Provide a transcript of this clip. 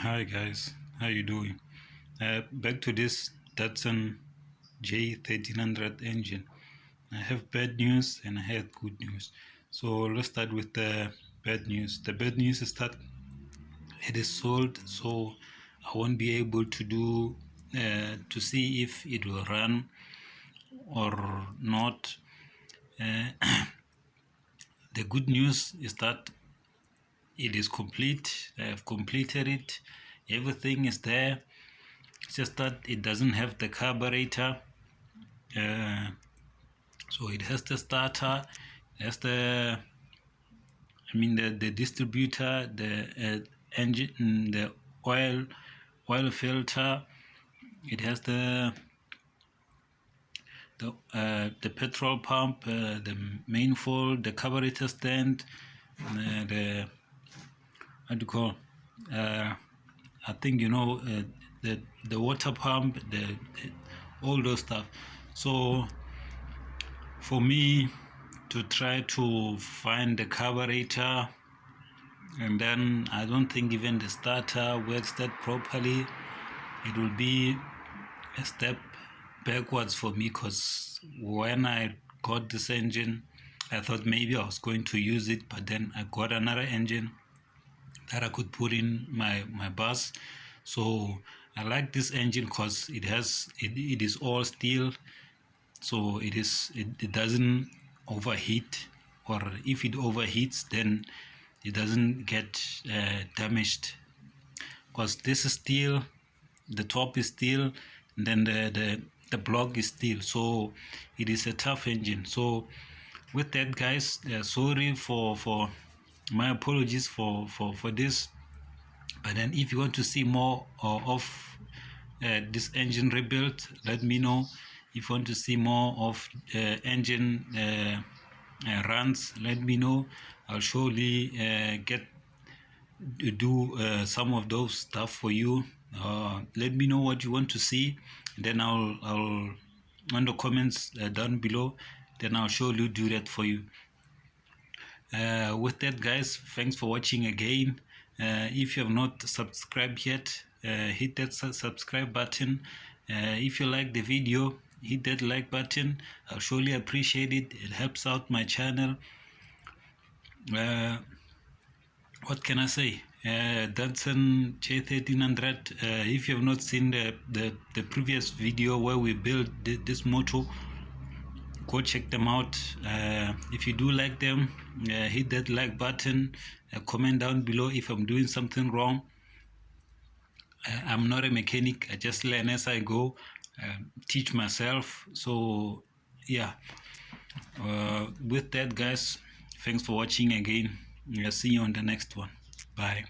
Hi guys, how you doing? Back to this Datsun J1300 engine. I have bad news and I have good news. So let's start with the bad news. The bad news is that it is sold, so I won't be able to do to see if it will run or not. Uh, the good news is that it is complete. I have completed it. Everything is there. It's just that it doesn't have the carburetor. So it has the starter, has the distributor, the engine, the oil filter. It has the petrol pump, the manifold, the carburetor stand, the what do you call? I think the water pump, the all those stuff. So for me to try to find the carburetor, and then I don't think even the starter works that properly. It will be a step backwards for me, because when I got this engine, I thought maybe I was going to use it, but then I got another engine that I could put in my bus. So I like this engine because it is all steel, so it doesn't overheat, or if it overheats then it doesn't get damaged, because this is steel, the top is steel, and then the block is steel, so it is a tough engine. So with that, guys, sorry for my apologies for this. But then if you want to see more of this engine rebuild, let me know. If you want to see more of engine runs, let me know. I'll surely do some of those stuff for you. Let me know what you want to see, then I'll on the comments down below, then I'll surely do that for you. With that, guys, thanks for watching again. If you have not subscribed yet, hit that subscribe button. If you like the video, hit that like button. I'll surely appreciate it. It helps out my channel. What can I say? Datsun J1300. If you have not seen the previous video where we built this motor, go check them out. If you do like them, hit that like button. Comment down below if I'm doing something wrong. I'm not a mechanic. I just learn as I go, teach myself. So yeah, with that, guys, thanks for watching again. I'll see you on the next one. Bye.